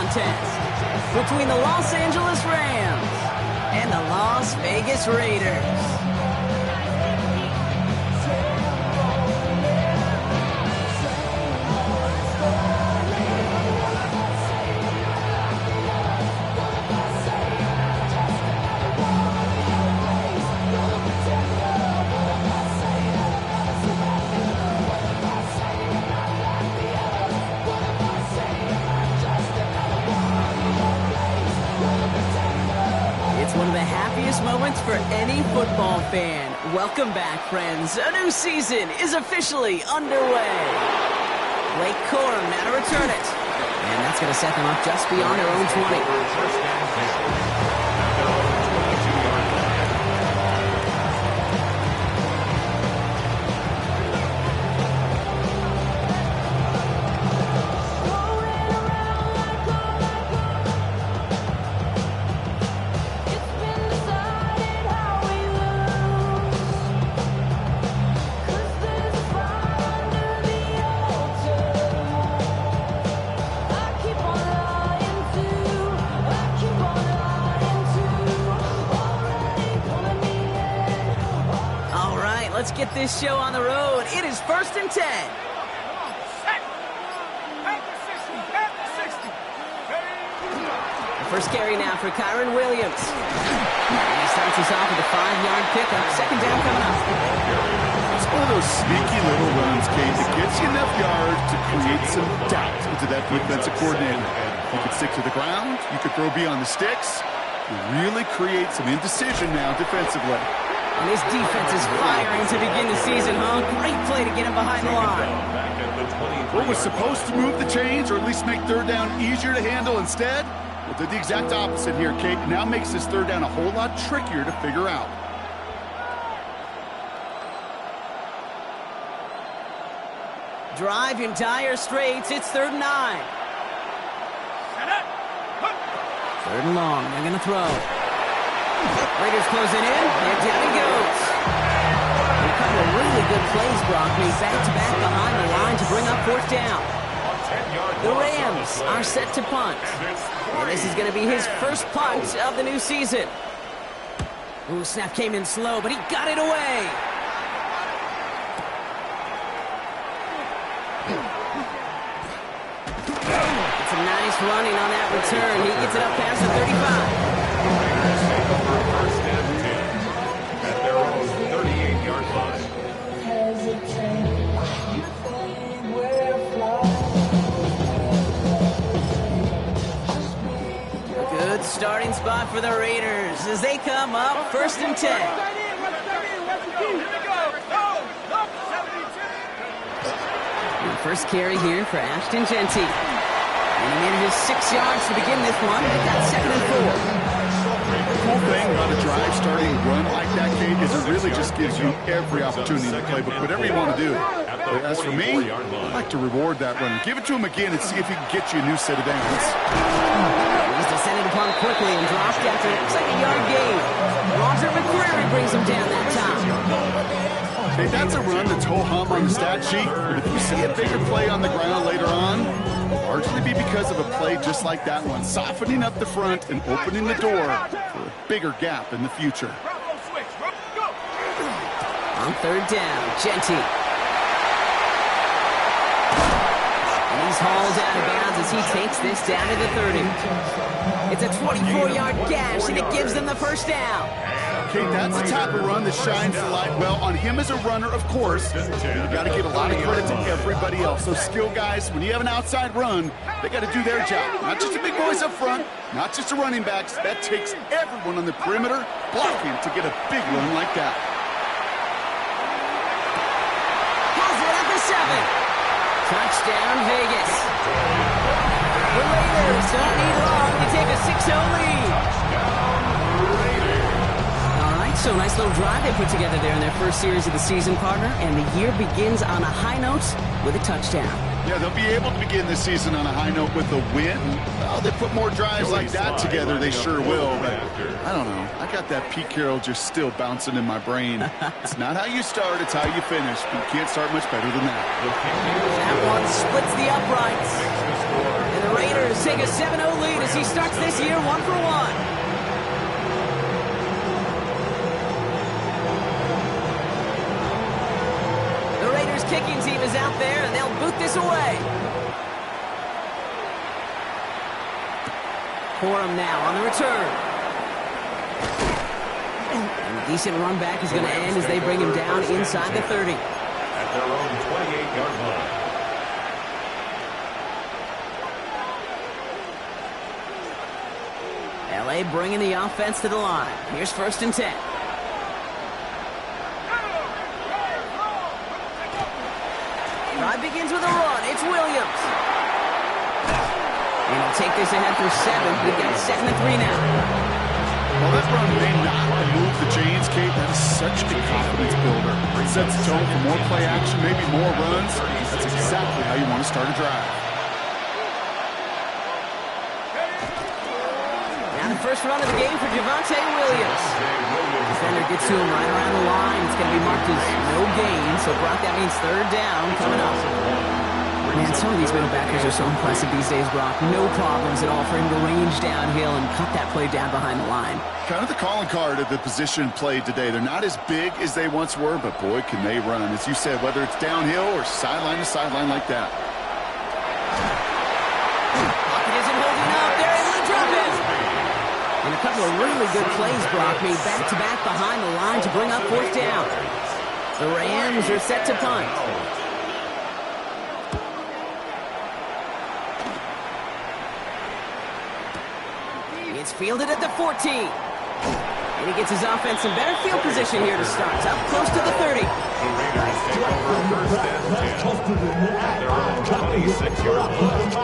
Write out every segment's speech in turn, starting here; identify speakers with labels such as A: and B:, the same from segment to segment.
A: contest between the Los Angeles Rams and the Las Vegas Raiders. Moments for any football fan. Welcome back, friends. A new season is officially underway. Blake Corum now to return it. And that's going to set them up just beyond their own 20. Let's get this show on the road. It is 1st and 10. The first carry now for Kyren Williams. He starts us off with a 5-yard pickup. Second down coming up.
B: It's one of those sneaky little runs, Kate, that gets you enough yards to create some doubt into that defensive coordinator. You could stick to the ground. You could throw beyond the sticks. You really create some indecision now defensively.
A: And this defense is firing to begin the season, huh? Great play to get him behind the line.
B: What was supposed to move the chains, or at least make third down easier to handle instead? Well, did the exact opposite here, Kate. Now makes this third down a whole lot trickier to figure out.
A: Drive in dire straits. It's 3rd and 9. 3rd and long. They're going to throw. Raiders closing in, and down he goes. A couple of really good plays, Brock, made back-to-back behind the line to bring up 4th down. The Rams are set to punt. And this is going to be his first punt of the new season. Ooh, snap came in slow, but he got it away. It's a nice running on that return. He gets it up past the 35.
C: First and 10 at their own 38-yard line.
A: Good starting spot for the Raiders as they come up 1st and 10. And first carry here for Ashton Jeanty. And he made his 6 yards to begin this one. They got 2nd and 4.
B: The cool thing about a drive starting run like that, Kate, is it really just gives you every opportunity in the playbook, whatever you want to do. But as for me, I'd like to reward that runner. Give it to him again and see if he can get you a new set of downs.
A: He's descended upon quickly and dropped after it looks like a yard gain. Roger McCreary brings him down that time.
B: Hey, that's a run that's ho-hum on the stat sheet, but if you see a bigger play on the ground later on, it'll largely be because of a play just like that one, softening up the front and opening the door for a bigger gap in the future.
A: On 3rd down, Jeanty. And he's hauled out of bounds as he takes this down to the 30. It's a 24-yard gash, and it gives them the first down.
B: Okay, that's the type of run that shines the light well on him as a runner, of course. You've got to give a lot of credit to everybody else. Those skill guys, when you have an outside run, they got to do their job. Not just the big boys up front, not just the running backs. That takes everyone on the perimeter blocking to get a big run like that.
A: Has it at the 7. Touchdown, Vegas. The Raiders don't need long to take a 6-0 lead. So nice little drive they put together there in their first series of the season, partner, and the year begins on a high note with a touchdown.
B: Yeah, they'll be able to begin this season on a high note with a win. Well, they put more drives like that together, they sure will. But I don't know. I got that Pete Carroll just still bouncing in my brain. It's not how you start, it's how you finish. But you can't start much better than that.
A: That one splits the uprights. And the Raiders take a 7-0 lead. as he starts this year 1 for 1. The Raiders kicking team is out there, and they'll boot this away. Corum now on the return. And a decent run back is going to end as they bring him down inside the 30.
C: At their own 28-yard line.
A: LA bringing the offense to the line. Here's 1st and 10. Drive begins with a run. It's Williams. And he'll take this ahead for 7. We've got 2nd and 3 now.
B: Well, that run may not move the chains, Kate. That is such a confidence builder. It sets the tone for more play action, maybe more runs. That's exactly how you want to start a drive.
A: Now the first run of the game for Javonte Williams. Defender gets to him right around the line. It's going to be marked as no gain. So, Brock, that means 3rd down coming up. Man, some of these middle backers are so impressive these days, Brock. No problems at all for him to range downhill and cut that play down behind the line.
B: Kind of the calling card of the position played today. They're not as big as they once were, but boy, can they run. As you said, whether it's downhill or sideline to sideline like that.
A: Pocket isn't holding up. They're able to drop it. And a couple of really good plays, Brock, made back-to-back behind the line to bring up 4th down. The Rams are set to punt. It's fielded at the 14. And he gets his offense in better field position here to start. Up close to the 30.
C: The Raiders take over 1st and 10. At their own 26-yard line.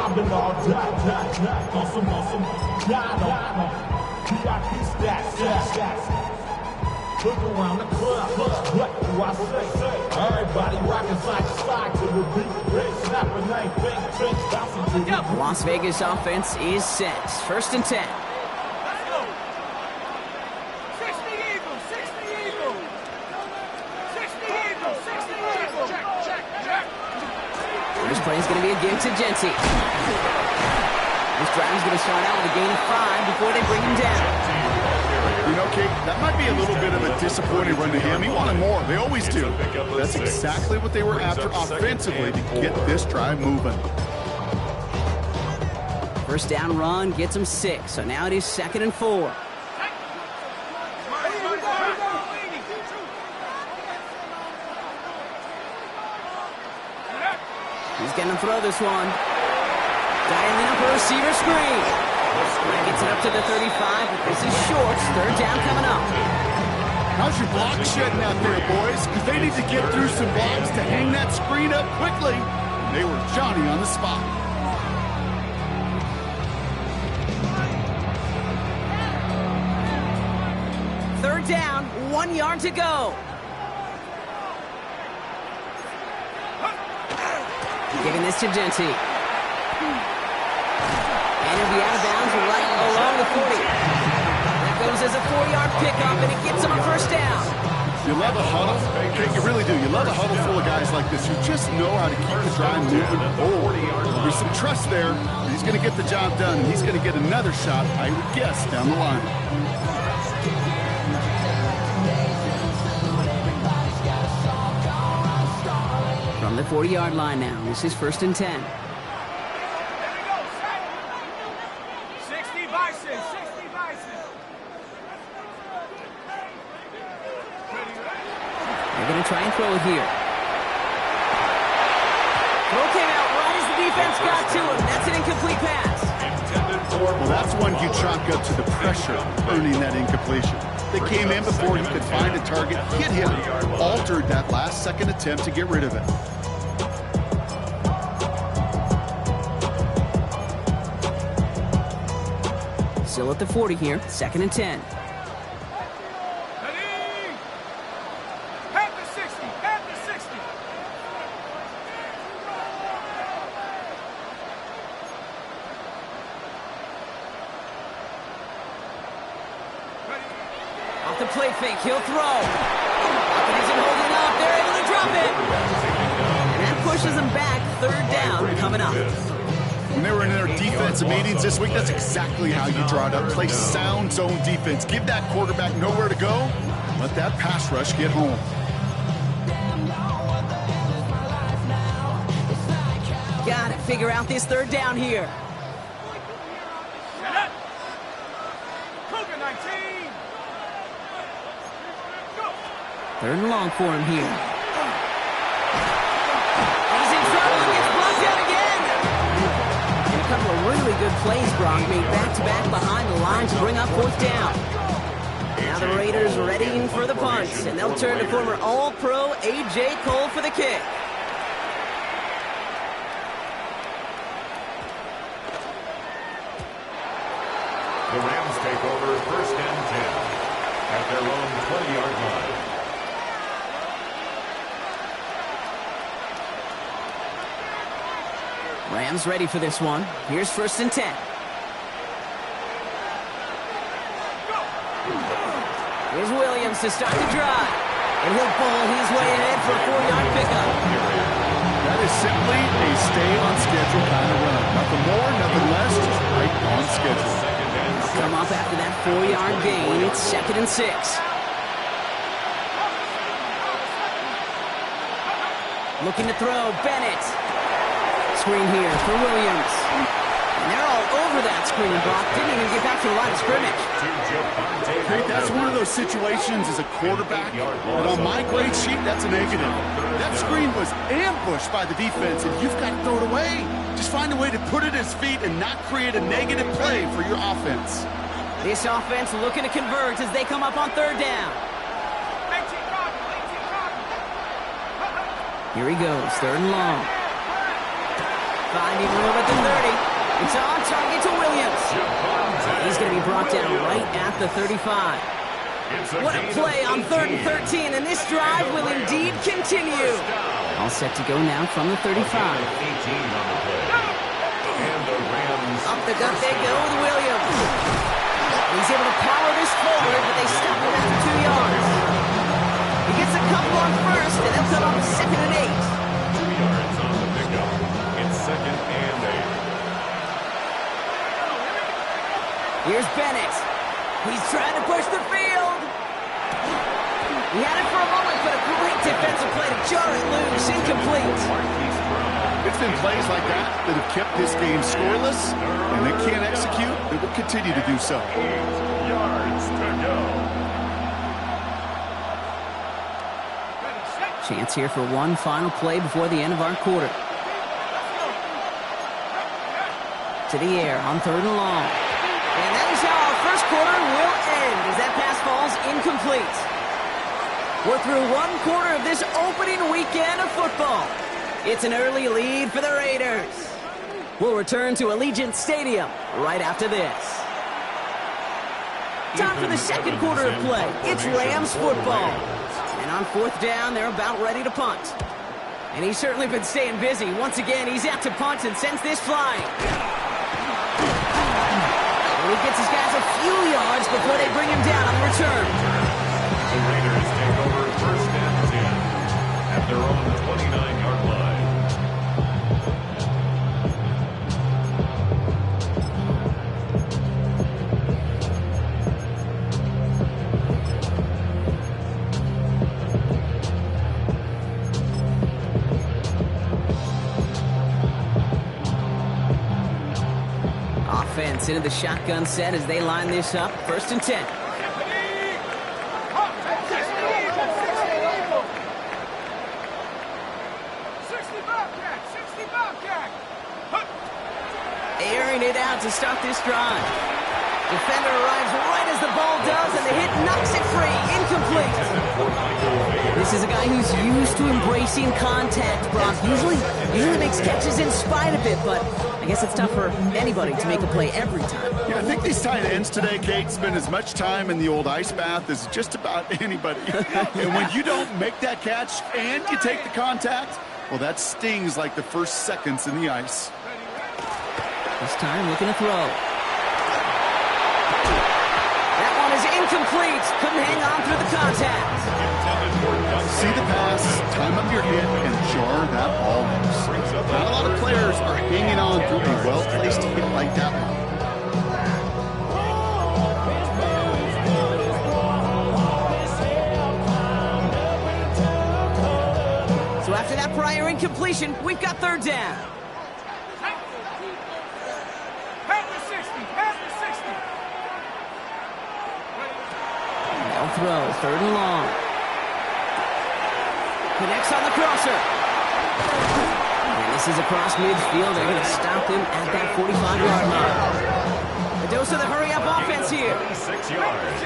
D: Look around the club, what do I say? Everybody rocking side to side to the beat. Snapping like bang, bouncing to the
A: The Las Vegas offense is set. 1st and 10. This play is going to be a give to Genty. This drive is going to start out with a gain of 5 before they bring him down.
B: You know, Kate, that might be a little bit of a disappointing run to him. He wanted more. They always do. That's exactly what they were after offensively to get this drive moving.
A: 1st down run gets him 6. So now it is 2nd and 4. He's going to throw this one. Dialing up a receiver screen. Gets it up to the 35, but this is short. 3rd down coming up.
B: How's your block shedding out there, boys? Because they need to get through some blocks to hang that screen up quickly. They were Johnny on the spot.
A: Third down, 1 yard to go. Giving this to Genty. And he'll be out of bounds right along the 40. That goes as a 4-yard pickup, and it gets him a 1st down.
B: You love a huddle. You really do. You love a huddle full of guys like this who just know how to keep the drive moving forward. There's some trust there. He's going to get the job done, and he's going to get another shot, I would guess, down the line.
A: From the 40-yard line now, this is 1st and 10.
D: 60 Bison, 60 Bison.
A: They're going to try and throw it here. Throw came out right as the defense got to him. That's an incomplete pass.
B: Well, that's one you chalk up to the pressure earning that incompletion. They came in before he could find a target, hit him, altered that last-second attempt to get rid of it.
A: Still at the 40 here, 2nd and 10.
D: At the 60, at the 60.
A: Off the play fake, he'll throw. Pocket isn't holding up, they're able to drop it. And that pushes them back, 3rd down coming up.
B: When they were in their defensive meetings this week, that's exactly how you draw it up. Play sound zone defense. Give that quarterback nowhere to go. Let that pass rush get home.
A: Got to figure out this third down here. Third and long for him here. He's in trouble and gets blocked out again. And a couple of really good plays, Brock, made back-to-back behind the line to bring up fourth down. Now the Raiders readying for the punt, and they'll turn to former All-Pro A.J. Cole for the kick.
C: The Rams take over first and 10 at their own 20-yard line.
A: Rams ready for this one. Here's first and 10. Here's Williams to start the drive. And he'll bowl his way ahead for a 4-yard pickup.
B: That is simply a stay-on-schedule kind of run. Nothing more, nothing less, just right on schedule.
A: Come up after that 4-yard gain. It's 2nd and 6. Looking to throw, Bennett. Screen here for Williams. And they're all over that screen, Brock. Didn't even get back to the line of scrimmage.
B: Hey, that's one of those situations as a quarterback, but on my grade sheet, that's a negative. That screen was ambushed by the defense, and you've got to throw it away. Just find a way to put it at his feet and not create a negative play for your offense.
A: This offense looking to convert as they come up on third down. Here he goes, third and long. Finding room at the 30. It's on target to Williams. He's going to be brought down right at the 35. What a play on 3rd and 13, and this drive will indeed continue. All set to go now from the 35. Up the gut they go with Williams. He's able to power this forward, but they stop him after 2 yards. He gets a couple on first, and they'll come up 2nd and 8.
C: 2 yards on the pickup. It's 2nd and 8.
A: Here's Bennett. He's trying to push the field. He had it for a moment, but a great defensive play to jar it loose. Incomplete.
B: It's been plays like that that have kept this game scoreless, and they can't execute. They will continue to do so.
C: 8 yards to go.
A: Chance here for one final play before the end of our quarter. To the air on 3rd and long. And that is how our first quarter will end as that pass falls incomplete. We're through one quarter of this opening weekend of football. It's an early lead for the Raiders. We'll return to Allegiant Stadium right after this. Time for the second quarter of play. It's Rams football. And on 4th down, they're about ready to punt. And he's certainly been staying busy. Once again, he's out to punt and sends this flying. And he gets his guys a few yards before they bring him down on the return.
C: The Raiders take over first and 10 at their own 29-yard line.
A: Offense into the shotgun set as they line this up. 1st and 10. Airing it out to start this drive. Defender arrives right as the ball does, and the hit knocks it free. Incomplete. This is a guy who's used to embracing contact, Brock. Usually makes catches in spite of it, but I guess it's tough for anybody to make a play every time.
B: Yeah, I think these tight ends today, Kate, spend as much time in the old ice bath as just about anybody. And when you don't make that catch and you take the contact, well, that stings like the first seconds in the ice.
A: This time looking to throw. That one is incomplete. Couldn't hang on through the contact.
B: See the pass, time up your hit, and jar that ball loose. Not a lot of players are hanging on through a well-placed hit like that one.
A: So after that prior incompletion, we've got third down. Now throw, third and long. Connects on the crosser. And this is across midfield. They're going to stop him at that 45-yard line. A dose of the hurry-up offense here.
C: 6 yards.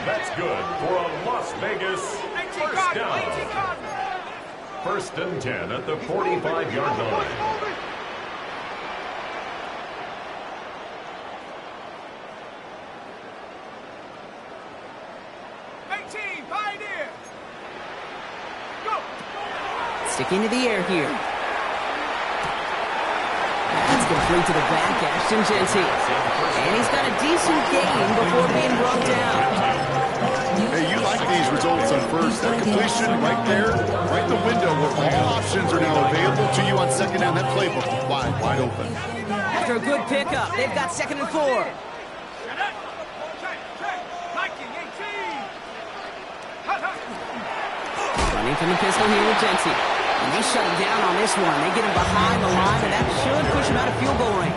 C: That's good for a Las Vegas first down. First and 10 at the 45-yard line.
A: Sticking to the air here. That's complete to the back, Ashton Jeanty. And he's got a decent gain before being brought down.
B: Hey, you like these results on first. That completion right there, right in the window where all options are now available to you on second down. That playbook is wide open.
A: After a good pickup, they've got 2nd and 4. Running from the pistol here with Jeanty. And they shut him down on this one. They get him behind the line, and that should push him out of field goal range.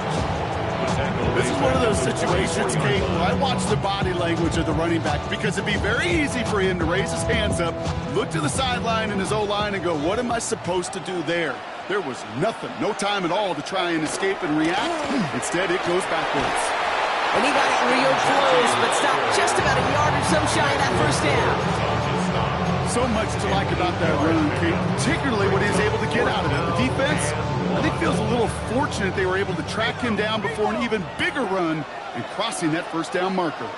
B: This is one of those situations, Kate, where I watch the body language of the running back because it'd be very easy for him to raise his hands up, look to the sideline in his O-line and go, what am I supposed to do there? There was nothing, no time at all to try and escape and react. Instead, it goes backwards.
A: And he got it real close, but stopped just about a yard or so shy of that first down.
B: So much to like about that run, Kate, particularly what he was able to get out of it. The defense, I think, feels a little fortunate they were able to track him down before an even bigger run and crossing that first down marker.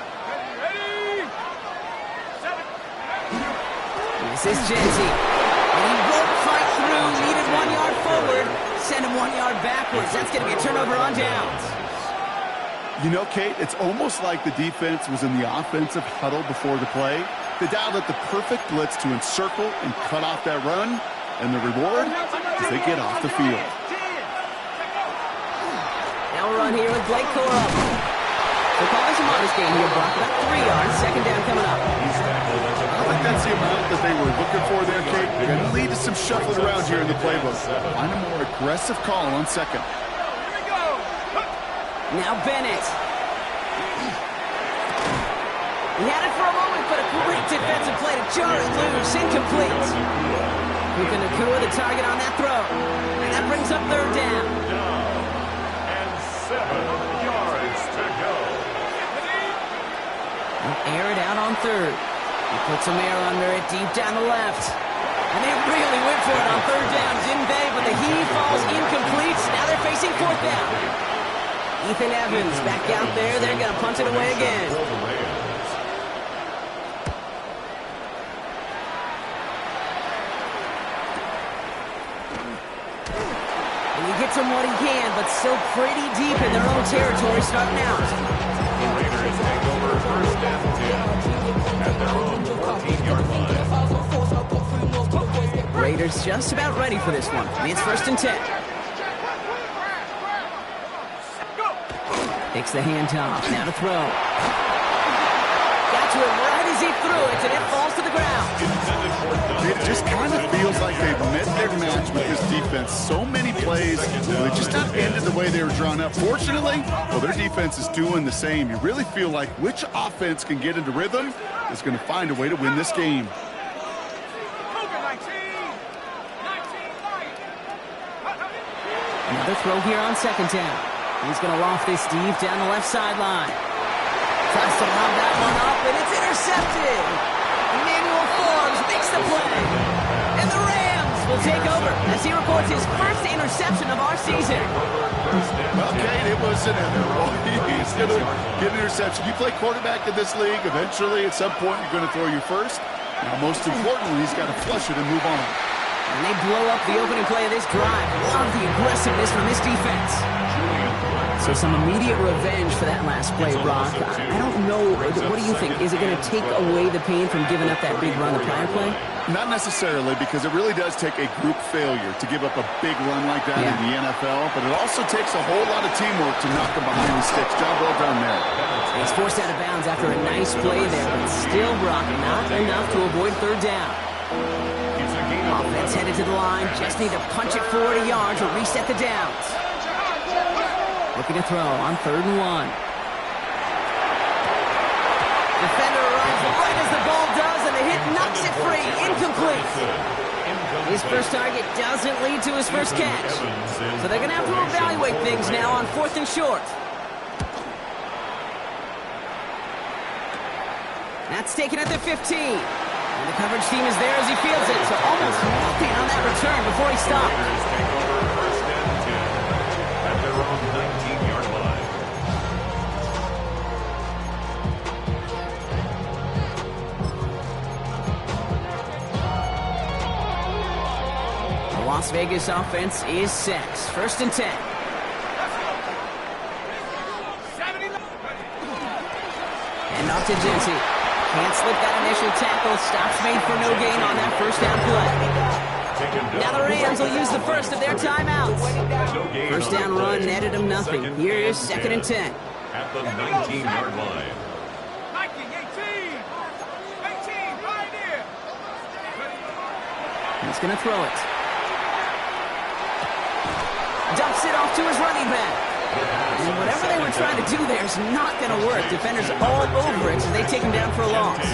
A: This is Jeanty. And he won't fight through. Needed 1 yard forward. Send him 1 yard backwards. That's going to be a turnover on downs.
B: You know, Kate, it's almost like the defense was in the offensive huddle before the play. They dialed up the perfect blitz to encircle and cut off that run, and the reward is they get off the field.
A: Now we're on here with Blake Corum. They're calling some modest game here, Brock. About 3 yards, second down coming up.
B: I don't think that's the amount that they were looking for there, Kate. They're going to lead to some shuffling around here in the playbook. Find a more aggressive call on second.
A: Now Bennett. He had it for a moment, but a great defensive play to jar it loose. Incomplete. Puka Nacua, the target on that throw. And that brings up third down.
C: And 7 yards to go.
A: They'll air it out on third. He puts some air under it deep down the left. And they really went for it on third down, didn't they? But the heave falls incomplete. Now they're facing fourth down. Ethan Evans back out there. They're going to punt it away again. Gets him what he can, but still pretty deep in their own territory starting out.
C: The Raiders take over first and 10 at their own 14-yard line.
A: Raiders just about ready for this one. It's first and 10. Takes the handoff. Now to throw. Got to it right as he threw it, and it falls to the ground.
B: It just kind of feels like they've met their match with this defense. So many plays, they just not ended the way they were drawn up. Fortunately, well, their defense is doing the same. You really feel like which offense can get into rhythm is going to find a way to win this game.
A: Another throw here on second down. He's going to loft this deep down the left sideline. Tries to lob that one up, and it's intercepted. Emmanuel Forbes makes the play. And the Rams will take over as he records his first interception of our season.
B: Okay, it was an error. He's going to get an interception. You play quarterback in this league, eventually at some point you're going to throw your first. Now, most importantly, he's got to flush it and move on.
A: And they blow up the opening play of this drive. Love the aggressiveness from this defense. So some immediate revenge for that last play, Brock. I don't know. What do you think? Is it going to take away the pain from giving up that big run the prior play?
B: Not necessarily, because it really does take a group failure to give up a big run like that in the NFL, but it also takes a whole lot of teamwork to knock them behind the sticks. Job well done there.
A: He's forced out of bounds after a nice play there, but still, Brock, not enough to avoid third down. Offense headed to the line. Just need to punch it 40 yards or reset the downs. Looking to throw on 3rd and 1. Defender runs right as the ball does, and the hit knocks it free. Incomplete. His first target doesn't lead to his first catch. So they're going to have to evaluate things now on 4th and short. That's taken at the 15. And the coverage team is there as he fields it. So almost nothing on that return before he stopped. Las Vegas offense is set. 1st and 10. And off to Genty. Can't slip that initial tackle. Stops made for no gain on that 1st down play. Now the Rams will use the first of their timeouts. 1st down run netted them nothing. Here is 2nd and 10.
C: At the 19-yard line.
A: He's going to throw it. Dumps it off to his running back. And whatever they were trying to do there is not going to work. Defenders all over it, so they take him down for a loss.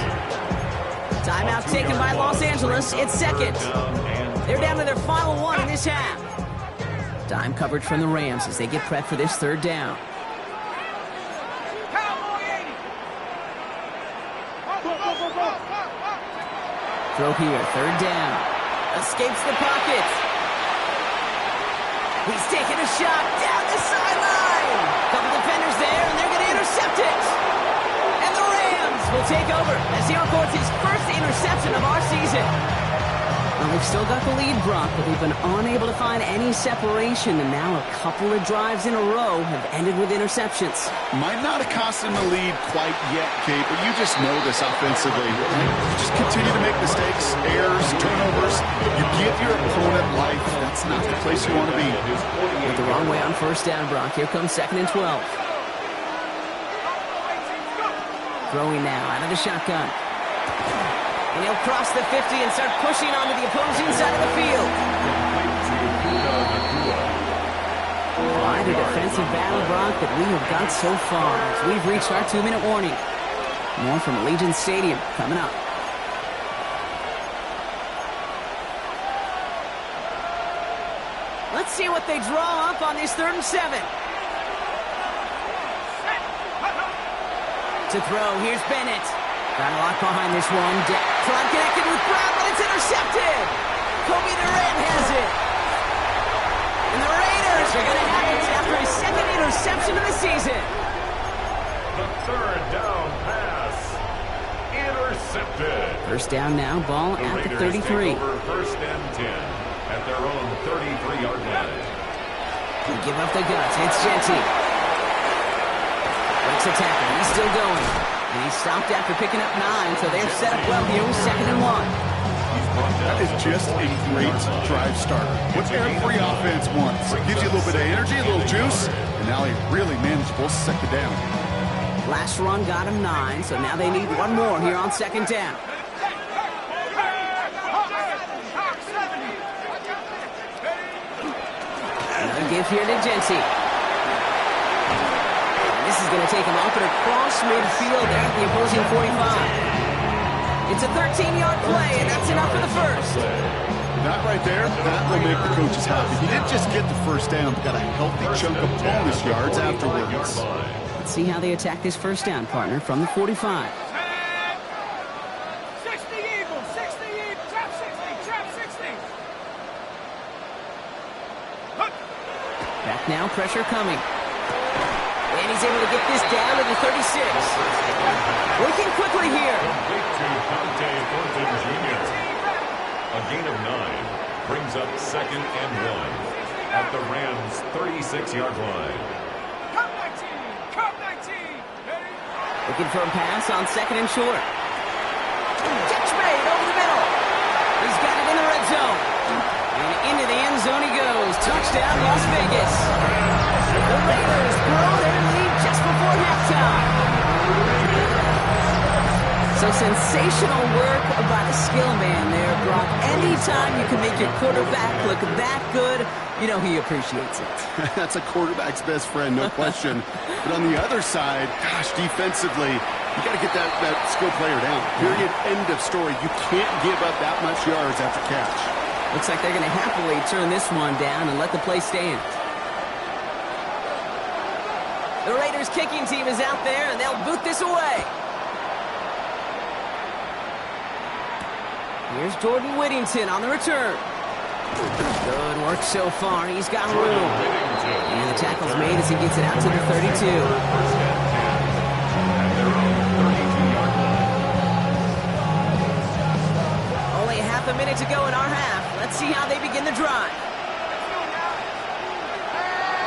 A: Timeout taken by Los Angeles. It's 2nd. They're down to their final 1 in this half. Dime coverage from the Rams as they get prepped for this 3rd down. Throw here, 3rd down. Escapes the pocket. He's taking a shot down the sideline. Couple defenders there, and they're going to intercept it. And the Rams will take over as he records his first interception of our season. Well, they've still got the lead, Brock, but they've been unable to find any separation, and now a couple of drives in a row have ended with interceptions.
B: Might not have cost them the lead quite yet, Kate, but you just know this offensively. You just continue to make mistakes, errors, turnovers. You give your opponent life. That's not the place you want to be.
A: With the wrong way on 1st down, Brock. Here comes 2nd and 12. Throwing now out of the shotgun. And he'll cross the 50 and start pushing onto the opposing side of the field. Quite a defensive battle, Brock, that we have got so far as we've reached our 2-minute warning. More from Allegiant Stadium coming up. Let's see what they draw up on this 3rd and 7. To throw, here's Bennett. Got a lot behind this one. Trying connected with Brown, but it's intercepted. Kobe Durant has it. And the Raiders are going to have it after his 2nd interception of the season.
C: The 3rd down pass. Intercepted.
A: 1st down now, ball at the 33.
C: Take over 1st and 10 at their own 33-yard line.
A: They give up the guts. It's Genty. Breaks the tackle. He's still going. And he stopped after picking up 9, so they're set up well here with 2nd and 1.
B: That is just a great drive starter. What every offense wants. Gives you a little bit of energy, a little juice, and now a really manageable 2nd down.
A: Last run got him 9, so now they need one more here on 2nd down. Another give here to Genty. This is going to take him up and across midfield there at the opposing 45. It's a 13-yard play, and that's enough for the 1st.
B: That right there, that will make the coaches happy. He didn't just get the 1st down, but got a healthy chunk of bonus yards afterwards.
A: Let's see how they attack this 1st down, partner, from the 45.
E: 60 Eagles, 60 Eagles, trap 60, trap 60.
A: Back now, pressure coming. And he's able to get this down to the 36. Working quickly here.
C: Complete to Dante Thornton Jr. A gain of 9. brings up 2nd and 1 at the Rams' 36-yard line.
E: Cup 19! Cup 19! Ready?
A: Looking for a pass on 2nd and short. Catch made over the middle. He's got it in the red zone. And into the end zone he goes. Touchdown, Las Vegas. The Raiders grow their lead just before halftime. So sensational work by the skill man there, Brock. Anytime you can make your quarterback look that good, you know he appreciates it.
B: That's a quarterback's best friend, no question. But on the other side, gosh, defensively, you got to get that skill player down. Period. End of story. You can't give up that much yards after catch.
A: Looks like they're going to happily turn this one down and let the play stand. The Raiders kicking team is out there, and they'll boot this away. Here's Jordan Whittington on the return. Good work so far. He's got room. And the tackle's made as he gets it out to the 32. A minute to go in our half. Let's see how they begin the drive.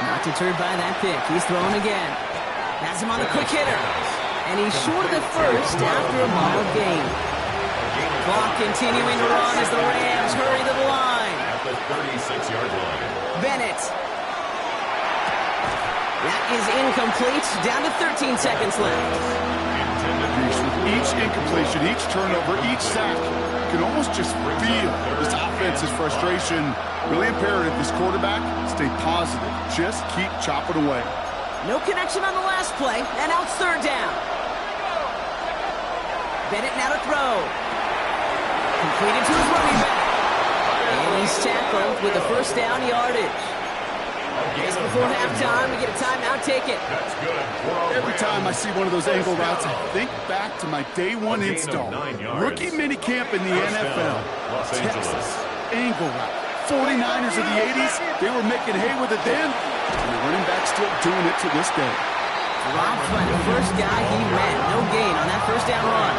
A: Not deterred by that pick. He's throwing again. Has him on the quick hitter. And he's short of the first after a mild gain. Clock continuing to run as the Rams hurry to the line.
C: At the 36-yard line.
A: Bennett. That is incomplete. Down to 13 seconds left.
B: Each incompletion, each turnover, each sack, you can almost just feel this offense's frustration. Really imperative, this quarterback, stay positive. Just keep chopping away.
A: No connection on the last play, and now it's 3rd down. Bennett now to throw. Completed to his running back. And he's tackled with the 1st down yardage. Just before halftime, we get a timeout. Take it.
C: That's good.
B: Every time I see one of those angle routes, I think back to my day one install. Rookie minicamp in the NFL. Texas angle route. 49ers of the 80s, they were making hay with it then, and the running back's still doing it to this day.
A: Dropped by the first guy he ran. No gain on that 1st down run.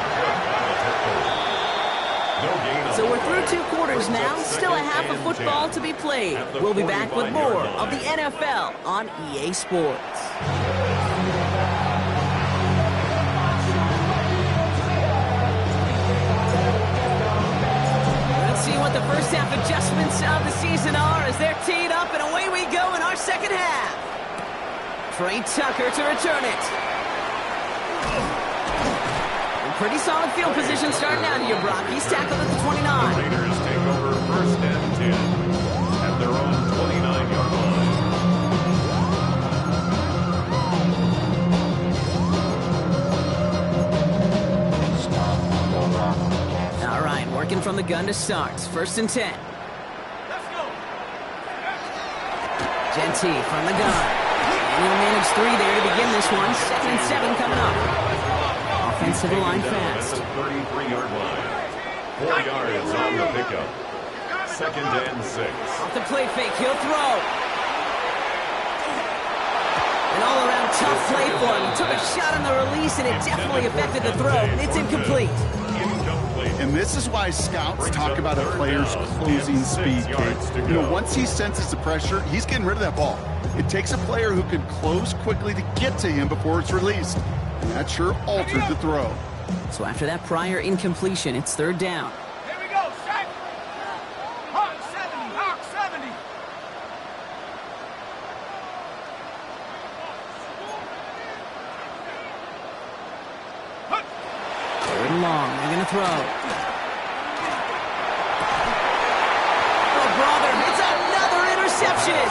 A: So we're through 2 quarters now. Still a half of football to be played. We'll be back with more of the NFL on EA Sports. Let's see what the first half adjustments of the season are as they're teed up, and away we go in our 2nd half. Trey Tucker to return it. Pretty solid field position starting out here, Brock. He's tackled at the 29.
C: Raiders take over 1st and 10 at their own 29-yard
A: line. All right, working from the gun to start. 1st and 10.
E: Let's go.
A: Genty from the gun. And he'll manage 3 there to begin this one. 2nd and 7 coming up. Offensive line fast.
C: 33-yard line. 4 yards on the pickup. 2nd and 6.
A: Off the play fake, he'll throw. An all-around tough play for him. He took a shot on the release, and it definitely affected the throw. It's incomplete.
B: And this is why scouts talk about a player's closing speed, Kate. You know, once he senses the pressure, he's getting rid of that ball. It takes a player who can close quickly to get to him before it's released. And that sure altered the throw.
A: So after that prior incompletion, it's 3rd down.
E: Here we go, strike. Hawk 70, Hawk 70.
A: Third and long, they're going to throw. Oh, brother, it's another interception.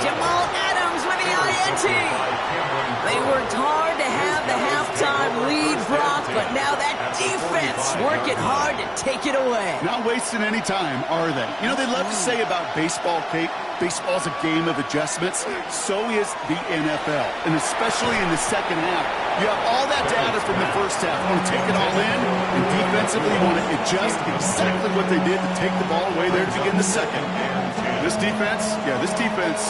A: Jamal Adams with the INT. They worked hard to have the halftime lead, Brock, but now that defense working hard to take it away.
B: Not wasting any time, are they? You know, they love to say about baseball, Kate, baseball's a game of adjustments. So is the NFL, and especially in the 2nd half. You have all that data from the 1st half. You want to take it all in, and defensively you want to adjust exactly what they did to take the ball away there to begin the 2nd. This defense,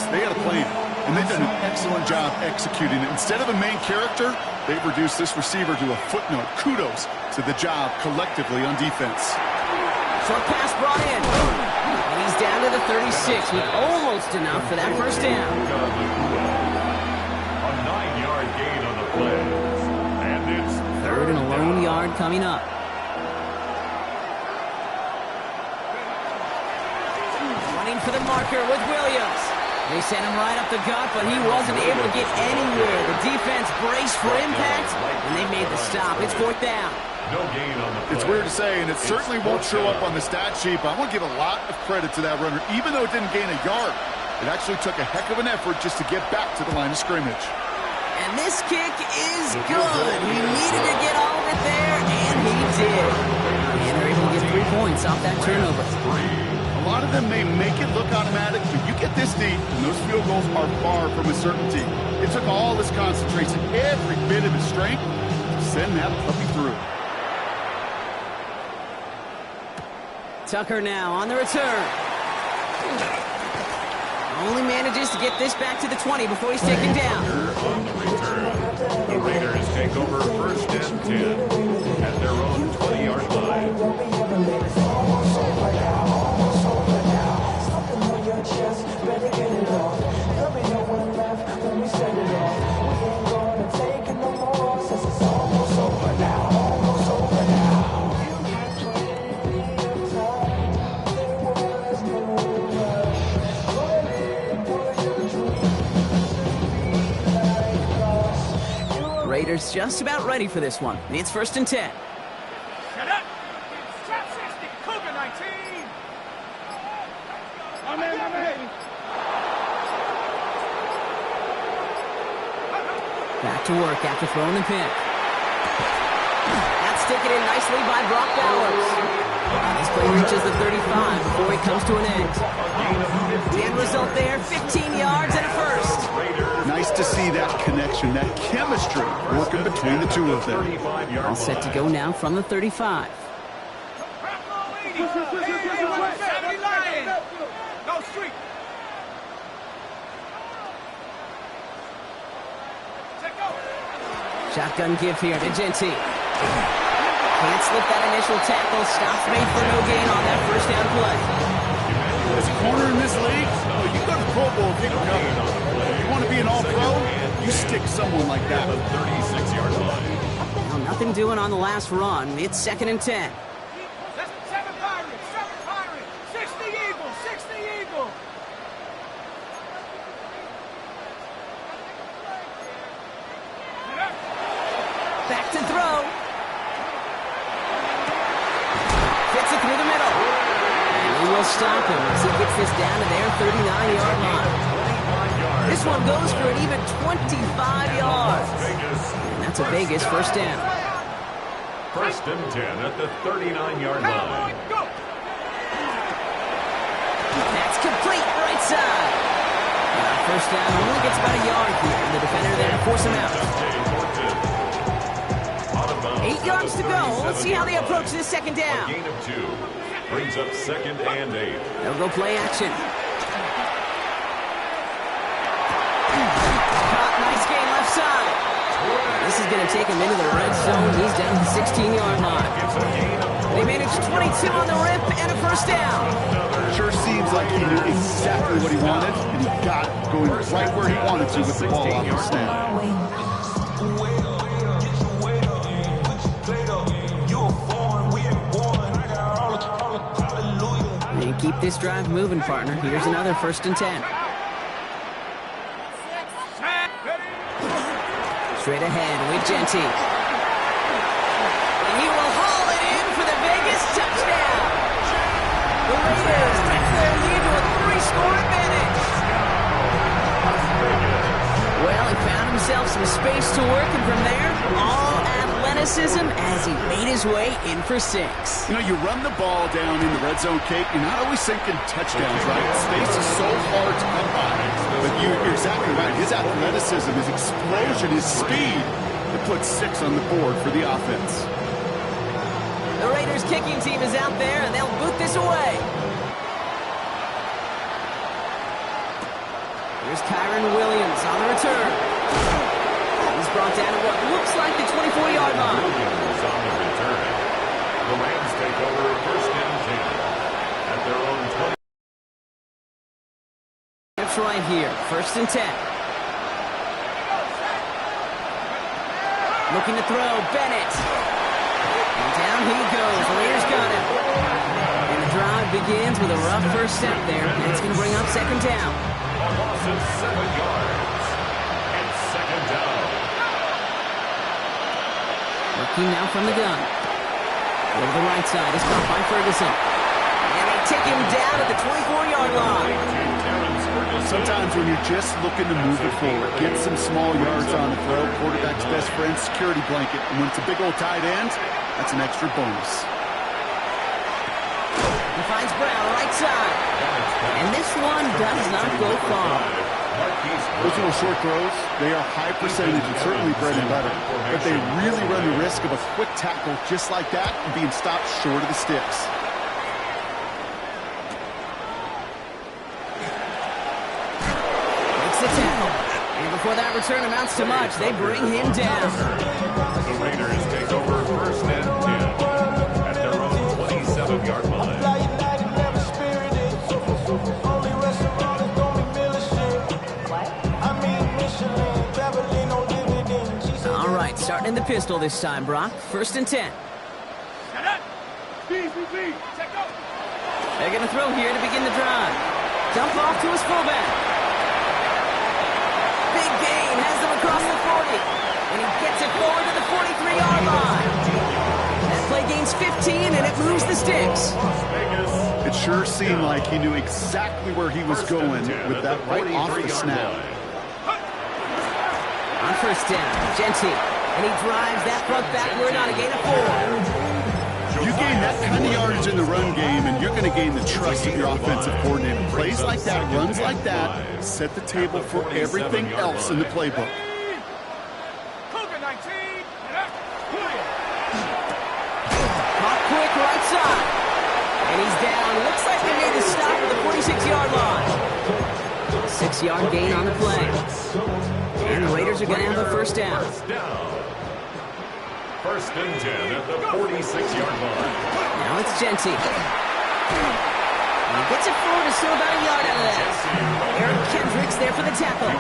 B: they got a plan. And they've done an excellent job executing it. Instead of a main character, they've reduced this receiver to a footnote. Kudos to the job collectively on defense.
A: Short pass brought in. And he's down down to the 36 with almost enough for that first down.
C: A 9-yard gain on the play. And it's
A: Third and a lone yard coming up. Running for the marker with Williams. They sent him right up the gut, but he wasn't able to get anywhere. The defense braced for impact, and they made the stop. It's fourth down.
C: no gain on the play.
B: It's weird to say, and it certainly won't show up on the stat sheet, but I want to give a lot of credit to that runner. Even though it didn't gain a yard, it actually took a heck of an effort just to get back to the line of scrimmage.
A: And this kick is good. He needed to get all of it there, and he did. And they're able to get 3 points off that turnover.
B: A lot of them may make it look automatic, but you get this deep, and those field goals are far from a certainty. It took all his concentration, every bit of his strength, to send that puppy through.
A: Tucker now on the return. Only manages to get this back to the 20 before he's taken down.
C: On the return, the Raiders take over first and 10 at their own 20-yard line.
A: Raiders just about ready for this one. It's first and 10.
E: Shut up! Trap 60, Cougar 19! I'm in.
A: Back to work after throwing the pick. That's taken in nicely by Brock Bowers. This play reaches the 35 before it comes to an end. The end result there, 15 yards and a first.
B: Nice to see that connection, that chemistry working between the two of them.
A: All set to go now from the 35.
E: Go street!
A: Shotgun give here to Genty. Can't slip that initial tackle. Stops made for no gain on that first down play.
B: As a corner in this league, you go to the Pro Bowl if you don't know. You want to be an all-pro, you stick someone like that.
C: 36-yard line.
A: Now, nothing doing on the last run. It's second and 10.
E: That's 7 Pirates! 60 Eagles! 60 Eagles!
A: Back to throw. Fits it through the middle. And he will stop him as he gets this down to their 39-yard line. This one goes for an even 25 yards. And that's a Vegas first down.
C: First and 10 at the 39-yard line.
A: That's complete right side. First down only gets about a yard here. And the defender there to force him out. 8 yards to go. Let's see how they approach this second down.
C: A gain of 2 brings up second and 8.
A: They'll go play action. Caught, nice gain left side. This is going to take him into the red zone. He's down to the 16-yard line. They managed 22 on the rip and a first down.
B: Sure seems like he knew exactly what he wanted, and he got it going right where he wanted to with the ball off the snap.
A: And keep this drive moving, partner. Here's another first and 10. Straight ahead with Genty. And he will haul it in for the Vegas touchdown. The Raiders take their lead to a 3-score advantage. Well, he found himself some space to work, and from there, all athleticism as he made his way in for 6.
B: You know, you run the ball down in the red zone, Kate, you're not always thinking touchdowns, right? Space is so hard to come by. But you're exactly right. His athleticism, his explosion, his speed, it puts 6 on the board for the offense.
A: The Raiders kicking team is out there, and they'll boot this away. Here's Kyron Williams on the return. He's brought down to what looks like the 24-yard line.
C: Williams on the return. The Rams take over first and 10 at their own 20.
A: First and 10. Looking to throw, Bennett. And down he goes. The Raiders got him. And the drive begins with a rough first step there. And it's going to bring up second down.
C: A loss of 7 yards. And second down.
A: Looking now from the gun. Over the right side is caught by Ferguson. And they take him down at the 24-yard line.
B: Sometimes when you're just looking to move it forward, get some small yards on the throw, quarterback's best friend, security blanket. And when it's a big old tight end, that's an extra bonus.
A: He finds Brown, right side. And this one does not go far.
B: Those little short throws, they are high percentage and certainly bread and butter. But they really run the risk of a quick tackle just like that and being stopped short of the sticks.
A: Makes the tackle. And before that return amounts to much, they bring him down.
C: The Raiders take over first and 10 at their own 27-yard line.
A: All right, starting in the pistol this time, Brock. First and 10. They're going to throw here to begin the drive. Dump off to his fullback. Big gain, has him across the 40. And he gets it forward to the 43-yard line. That play gains 15, and it moves the sticks.
B: It sure seemed like he knew exactly where he was going with that right off the snap.
A: On first down, Genty. And he drives that front backward on a gain of 4.
B: You gain that kind of yardage in the run game, and you're going to gain the trust of your offensive coordinator. Plays like that, runs like that, set the table for everything else in the playbook.
A: Caught quick right side. And he's down. Looks like they made the stop at the 46-yard line. 6-yard gain on the play. And the Raiders are going to have a first down.
C: First and 10 at the 46-yard line.
A: Now it's Genty. And he gets it forward to still about a yard out of that. Eric Kendricks there for the tackle.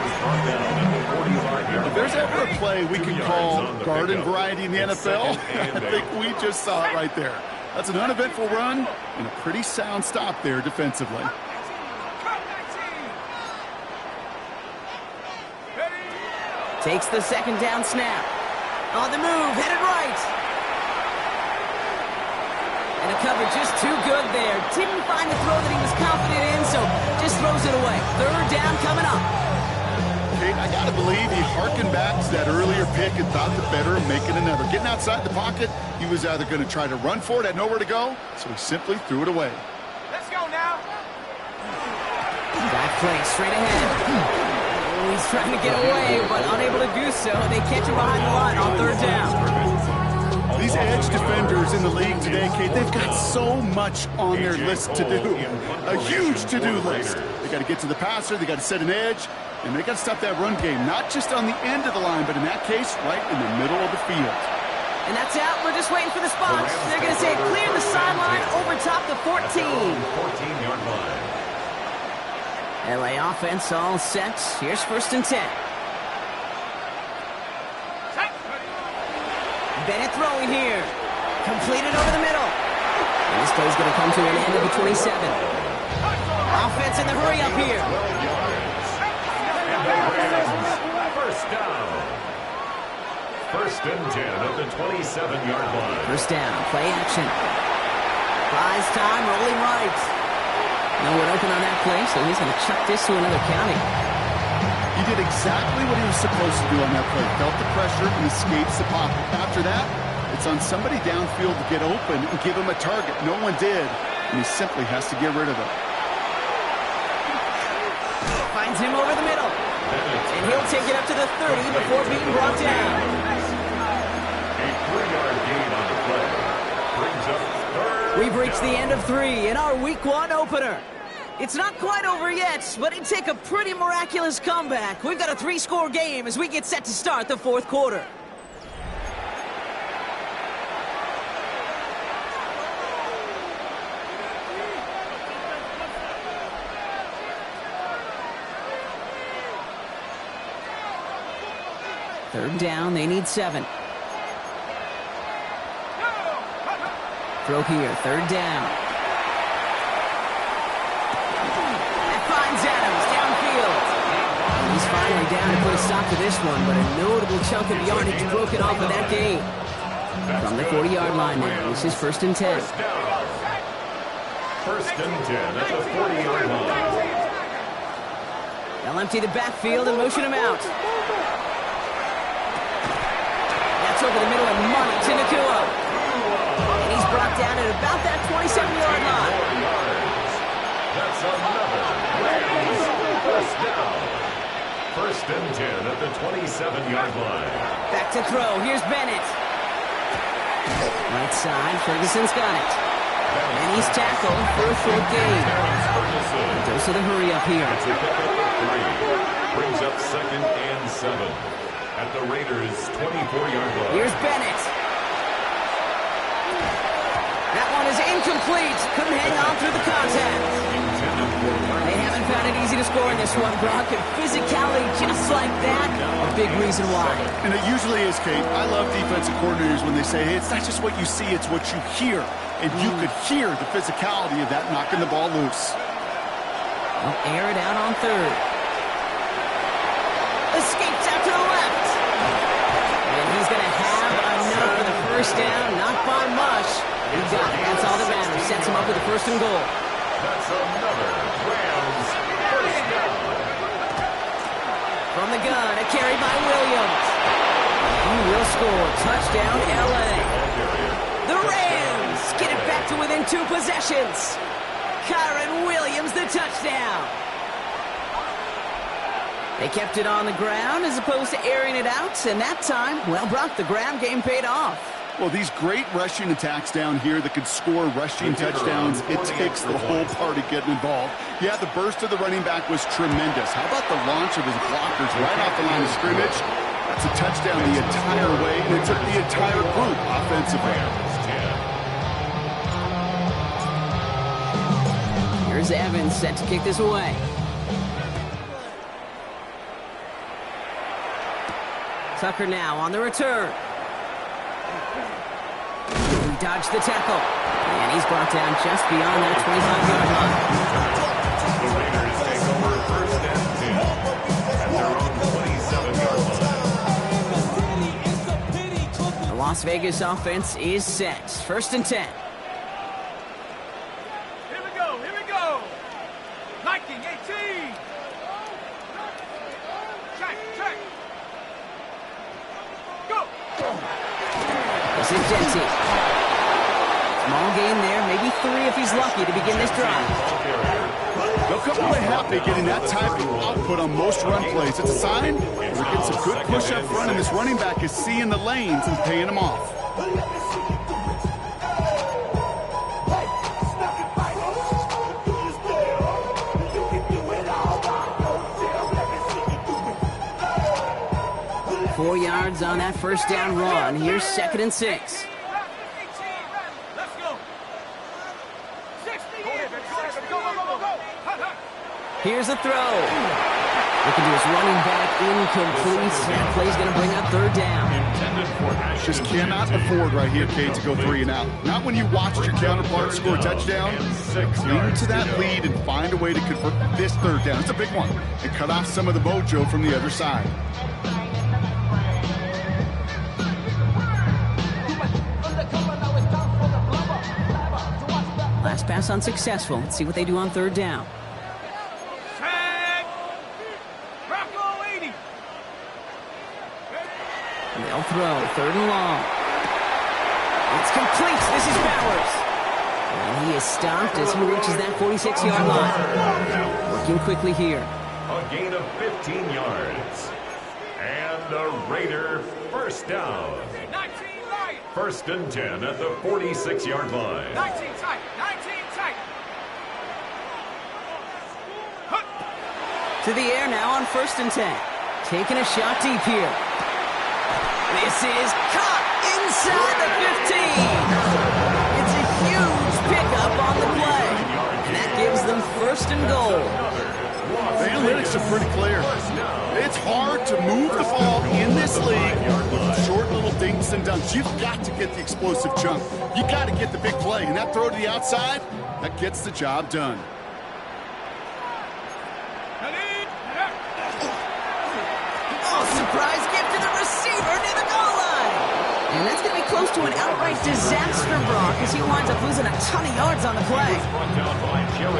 B: If there's ever a play we can call garden variety in the NFL, I think we just saw it right there. That's an uneventful run and a pretty sound stop there defensively.
A: Takes the second down snap. On the move, headed right. And the cover just too good there. Didn't find the throw that he was confident in, so just throws it away. Third down coming up.
B: Kate, I got to believe he harkened back to that earlier pick and thought the better of making another. Getting outside the pocket, he was either going to try to run for it, had nowhere to go, so he simply threw it away.
E: Let's go now.
A: Back play straight ahead. He's trying to get away, but unable to do so. They catch him behind the line on third down.
B: These edge defenders in the league today, Kate, they've got so much on their list to do. A huge to-do list. They got to get to the passer, they got to set an edge, and they got to stop that run game, not just on the end of the line, but in that case, right in the middle of the field.
A: And that's out. We're just waiting for the spot. They're going to say clear the sideline over top the 14.
C: 14-yard line.
A: LA offense all set. Here's first and 10. Bennett throwing here. Completed over the middle. And this play's going to come to an end at the 27. Offense in the hurry up here.
C: First down. First and 10 at the 27-yard line.
A: First down. Play action. Buys time. Rolling right. No one open on that play, so he's going to chuck this to another county.
B: He did exactly what he was supposed to do on that play. Felt the pressure and escapes the pocket. After that, it's on somebody downfield to get open and give him a target. No one did, and he simply has to get rid of it.
A: Finds him over the middle. And he'll take it up to the 30 before being brought down.
C: A 3-yard gain on the play. Brings up third.
A: We've reached the end of 3 in our Week 1 opener. It's not quite over yet, but it'd take a pretty miraculous comeback. We've got a 3-score game as we get set to start the fourth quarter. Third down, they need 7. Throw here, third down. That finds Adams downfield. And he's finally down to put a stop to this one, but a notable chunk of yardage broken off of that game. From the 40-yard line now, this is 1st and 10.
C: First and 10 at the 40-yard line.
A: They'll empty the backfield and motion him out. That's over the middle and money to Nacua. And he's brought down at about that 27-yard line.
C: That's another Rams first down. First and 10 at the 27-yard line.
A: Back to throw. Here's Bennett. Right side, Ferguson's got it. And he's tackled for a short gain. Goes to the hurry up here.
C: Brings up 2nd and 7 at the Raiders' 24-yard line.
A: Here's Bennett. That one is incomplete. Couldn't hang on through the contact. They haven't found it easy to score in this one, Brock. And physicality just like that, a big reason why.
B: And it usually is, Kate. I love defensive coordinators when they say, hey, it's not just what you see, it's what you hear. And you could hear the physicality of that knocking the ball loose.
A: They'll air it out on third. Escapes out to the left. And he's going to have enough for the first down. Not by much. He got it. That's all that matters. Sets him up with a 1st and goal.
C: That's another Rams first down.
A: From the gun, a carry by Williams. He will score. Touchdown, L.A. The Rams get it back to within 2 possessions. Kyren Williams, the touchdown. They kept it on the ground as opposed to airing it out, and that time, well, Brock, the ground game paid off.
B: Well, these great rushing attacks down here that could score rushing touchdowns, it takes the whole party getting involved. Yeah, the burst of the running back was tremendous. How about the launch of his blockers right off the line of scrimmage? That's a touchdown the entire way, and it took the entire group offensively.
A: Here's Evans set to kick this away. Tucker now on the return. He dodged the tackle. And he's brought down just beyond that 25-yard line.
C: The Raiders take over 1st and 10 at their own 27-yard line.
A: The Las Vegas offense is set. 1st and 10.
E: Here we go, here we go. 19, 18. Check. Go.
A: This is Jenty. Small gain there, maybe 3 if he's lucky to begin this drive.
B: They'll come away happy getting that type of output on most run plays. It's a sign we're getting some good push up front, and this running back is seeing the lanes and paying them off.
A: Four yards on that first down run. Here's 2nd and 6.
E: Let's go. 60. Go.
A: Here's a throw. Looking to his running back, incomplete. That play's going to bring up 3rd down.
B: Just cannot afford right here, Kate, to go 3 and out. Not when you watched your counterpart score a touchdown. Cling to that lead and find a way to convert this 3rd down. It's a big one. And cut off some of the mojo from the other side.
A: Last pass unsuccessful. Let's see what they do on 3rd down.
E: Tag. Rocco 80.
A: They'll throw. 3rd and long. It's complete. This is Bowers. And he is stopped as he reaches that 46-yard line. Working quickly here.
C: A gain of 15 yards. And a Raider first down.
E: 19 light.
C: 1st and 10 at the 46-yard line.
E: 19 tight. 19 tight.
A: To the air now on 1st and 10. Taking a shot deep here. This is caught inside the 15. It's a huge pickup on the play. And that gives them 1st and goal.
B: The analytics are pretty clear. It's hard to move the ball in this league with short little dinks and dunks. You've got to get the explosive chunk. You got to get the big play, and that throw to the outside, that gets the job done.
A: Oh, surprise gift to the receiver near the goal line. And that's going to be close to an outright disaster, Brock, as he winds up losing a ton of yards on the play.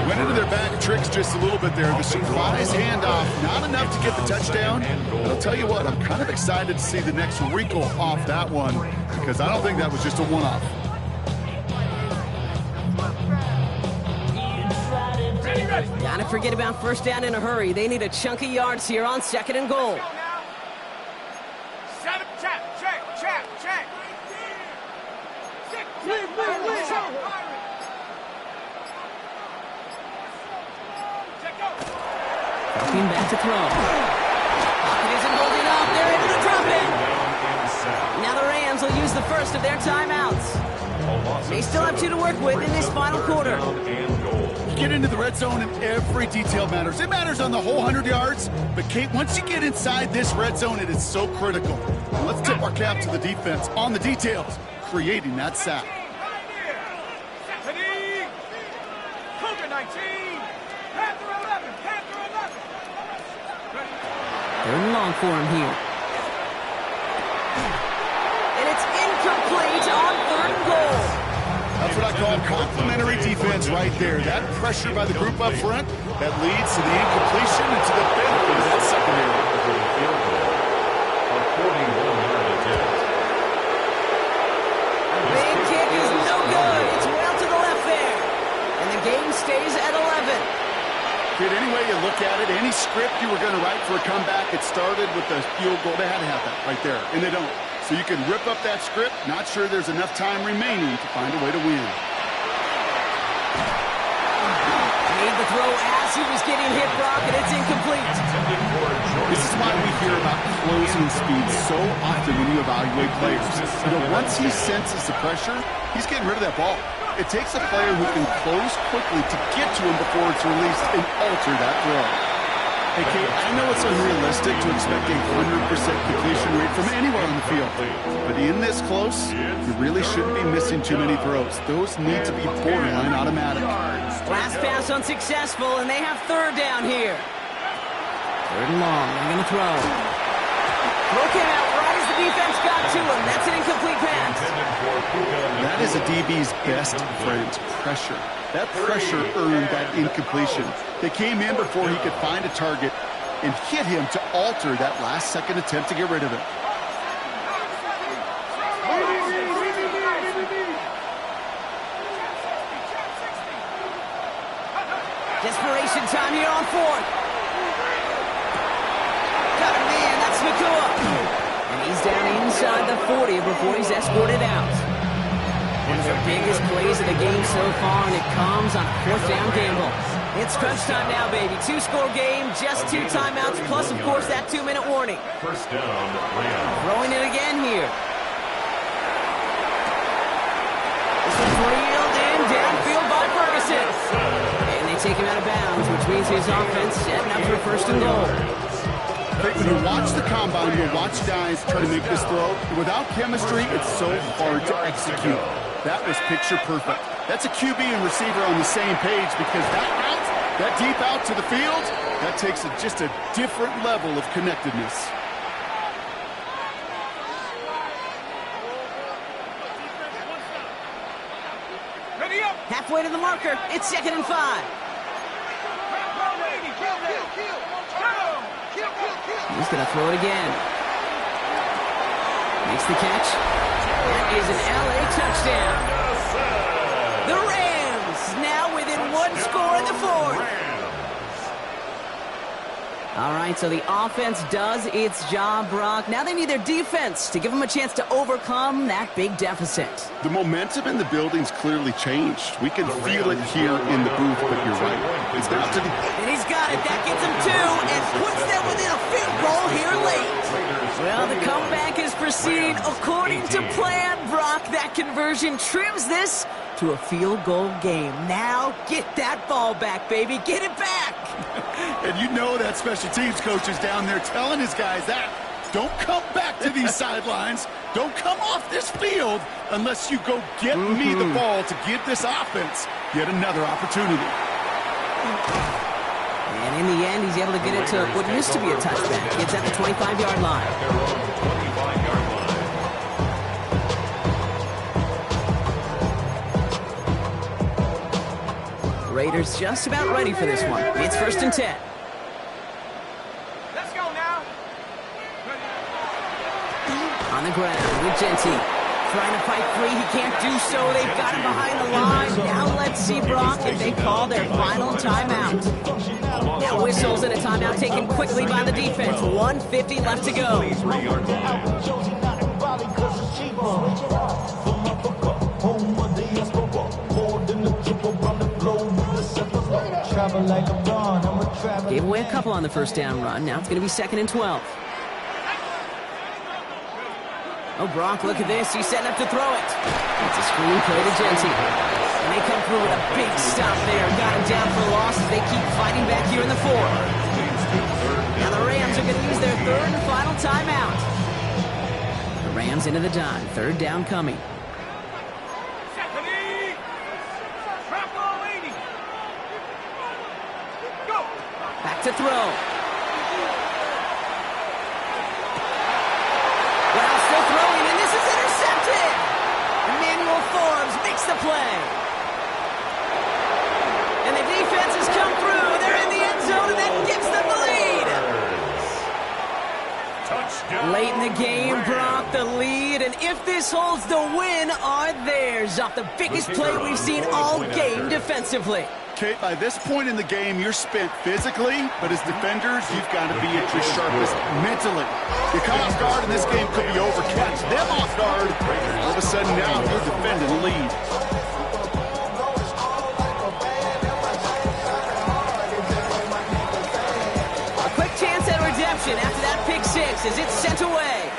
B: Went into their bag of tricks just a little bit there. The surprise handoff, not enough to get the touchdown. But I'll tell you what, I'm kind of excited to see the next wrinkle off that one, because I don't think that was just a one-off.
A: Gotta forget about first down in a hurry. They need a chunk of yards here on 2nd and goal.
E: Set up, check.
A: Falcon back to throw. Pocket isn't holding up. They're able to drop it. Now the Rams will use the first of their timeouts. They still have 2 to work with in this final quarter.
B: You get into the red zone and every detail matters. It matters on the whole 100 yards. But, Kate, once you get inside this red zone, it is so critical. And let's tip our cap to the defense on the details, creating that sack.
E: Cougar 19. Panther 11.
A: 3rd and long for him here. And it's incomplete on 3rd and goal.
B: That's what I call complimentary defense right there. That pressure by the group up front, that leads to the incompletion and to the benefit of that secondary.
A: Big kick is no good. It's well to the left there. And the game stays at 11.
B: Kid, any way you look at it, any script you were going to write for a comeback, it started with the field goal. They had to have that right there, and they don't. So you can rip up that script, not sure there's enough time remaining to find a way to win.
A: Made the throw as he was getting hit, Brock, and it's incomplete.
B: This is why we hear about closing speed so often when you evaluate players. You know, once he senses the pressure, he's getting rid of that ball. It takes a player who can close quickly to get to him before it's released and alter that throw. Hey, Kate, I know it's unrealistic to expect a 100% completion rate from anywhere on the field. But in this close, you really shouldn't be missing too many throws. Those need to be borderline automatic.
A: Last pass unsuccessful, and they have 3rd down here. 3rd and long. They're going to throw. Throw came out right as the defense got to him. That's an incomplete pass.
B: That is a DB's best friend, pressure. That pressure earned that incompletion. They came in before he could find a target and hit him to alter that last-second attempt to get rid of it.
A: Desperation time here on 4th. Got a man, that's Nakua. And he's down inside the 40 before he's escorted out. One of the biggest plays of the game so far, and it comes on 4th down gamble. It's crunch time now, baby. 2-score game, just 2 timeouts, plus, of course, that 2-minute warning.
C: First down, Rams.
A: Throwing it again here. This one's reeled in, downfield by Ferguson. And they take him out of bounds, which means his offense setting up for 1st and goal.
B: When you watch the combine, you'll watch guys try to make this throw. Without chemistry, it's so hard to execute. That was picture perfect. That's a QB and receiver on the same page, because that route, that deep out to the field, that takes just a different level of connectedness.
E: Ready up.
A: Halfway to the marker. It's 2nd and 5. He's going to throw it again. Makes the catch. That is an LA touchdown. The Rams now within 1 score in the 4th. All right, so the offense does its job, Brock. Now they need their defense to give them a chance to overcome that big deficit.
B: The momentum in the building's clearly changed. We can feel it here in the booth, but you're right. It's down to the...
A: And he's got it. That gets him 2 and puts them within a field goal here late. Well, the comeback is proceeding according to plan, Brock. That conversion trims this to a field goal game. Now get that ball back, baby. Get it back.
B: And you know that special teams coach is down there telling his guys that. Don't come back to these sidelines. Don't come off this field unless you go get me the ball to give this offense yet another opportunity.
A: And in the end, he's able to get it to what used to be a touchback. Gets at the 25-yard line.
C: At their own 25-yard line.
A: Raiders just about ready for this one. It's 1st and 10.
E: Let's go now.
A: On the ground with Genty. Trying to fight free. He can't do so. They've got him behind the line. Now let's see, Brock, if they call their final timeout. Now whistles and a timeout taken quickly by the defense. 1:50 left to go. Gave away a couple on the first down run. Now it's going to be 2nd and 12. Oh, Brock, look at this. He's setting up to throw it. It's a screen play to Genty. And they come through with a big stop there. Got him down for a loss as they keep fighting back here in the 4. Now the Rams are going to use their 3rd and final timeout. The Rams into the dime. 3rd down coming. Back to throw. Well, still throwing, and this is intercepted. Emmanuel Forbes makes the play. And the defense has come through. They're in the end zone, and that gives them the lead.
C: Touchdown.
A: Late in the game, Brock, the lead, and if this holds, the win are theirs off the biggest play we've seen all game defensively.
B: Kate, by this point in the game, you're spent physically, but as defenders, you've got to be at your sharpest mentally. You're caught off guard, and this game could be over. Catch them off guard. All of a sudden, now you're defending the lead.
A: A quick chance at redemption after that pick six as it's sent away.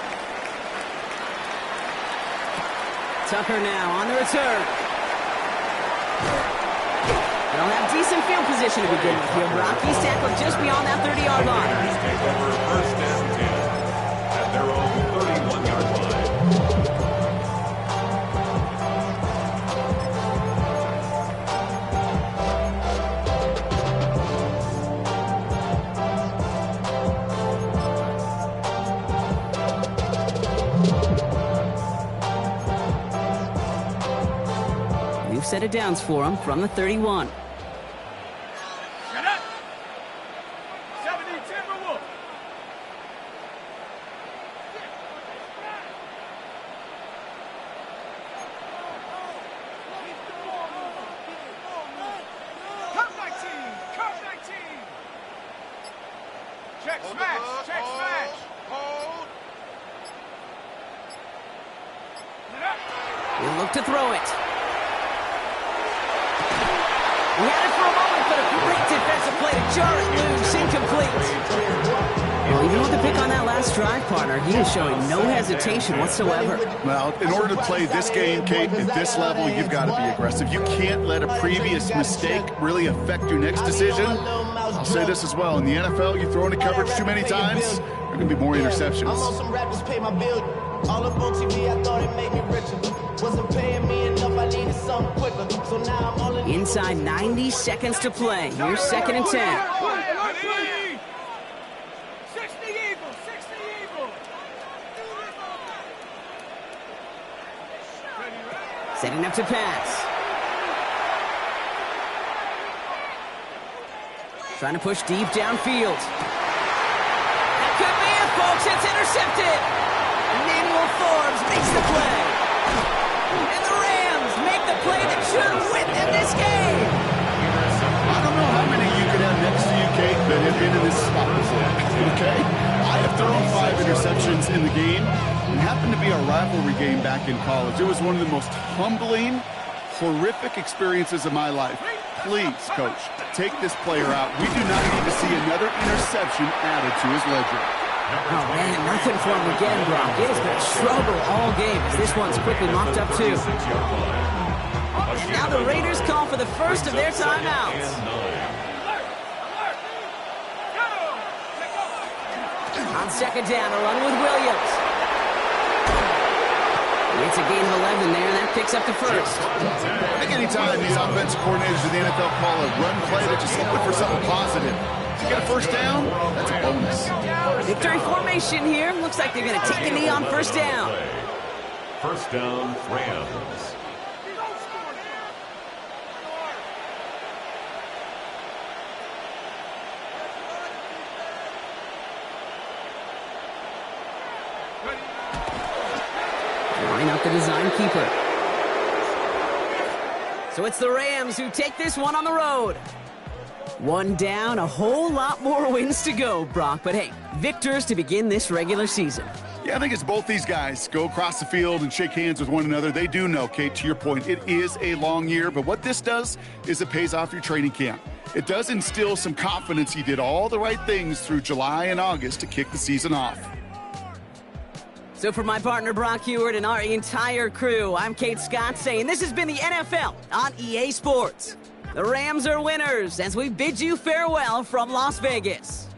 A: Tucker now on the return. They'll have decent field position to begin with here. Brock, he's tackled just beyond that 30-yard line.
C: Take over 1st and 10 at their own 31-yard line.
A: We've set it downs for him from the 31.
E: Shut up. 70 Timberwolves. Come 19. Come 19. Check smash. Check smash. Hold.
A: He'll look to throw it. He had it for a moment, but a great defensive play to jar it loose, incomplete. Well, even with the pick on that last drive, partner, he is showing no hesitation whatsoever.
B: Well, in order to play this game, Kate, at this level, you've got to be aggressive. You can't let a previous mistake really affect your next decision. I'll say this as well. In the NFL, you throw into coverage too many times, there are going to be more interceptions.
F: Some rappers pay my bill. All up on TV, I thought it made me richer. Wasn't paying me enough, I needed something quicker. So now I'm all in.
A: Inside 90 seconds to play. Here's 2nd and 10.
E: 60 Eagles. 60 Eagles.
A: Setting up to pass. Trying to push deep downfield. That could be it, folks. It's intercepted. Emmanuel Forbes makes the play. And the Rams make the play that should win them this game.
B: I don't know how many you could have next to you, Kate, that have been in this spot before, okay? I have thrown 5 interceptions in the game. It happened to be a rivalry game back in college. It was one of the most humbling, horrific experiences of my life. Please, Coach, take this player out. We do not need to see another interception added to his ledger.
A: Oh, man, nothing for him again, Brock. It has been a struggle all game as this one's quickly mopped up, too.
C: 36-yard line.
A: And now the Raiders call for the first of their timeouts. On second down, a run with Williams. It's a gain of 11 there, and that picks up the first.
B: I think anytime these offensive coordinators in the NFL call a run play, they're just looking for something positive. If you get a first down, that's a bonus.
A: Victory formation here. Looks like they're going to take a knee on first down.
C: First down, Rams.
A: Line up the design keeper. So it's the Rams who take this one on the road. One down, a whole lot more wins to go, Brock. But hey, victors to begin this regular season.
B: Yeah, I think it's both these guys go across the field and shake hands with one another. They do know, Kate, to your point, it is a long year. But what this does is it pays off your training camp. It does instill some confidence. You did all the right things through July and August to kick the season off.
A: So for my partner Brock Huard and our entire crew, I'm Kate Scott saying this has been the NFL on EA Sports. The Rams are winners as we bid you farewell from Las Vegas.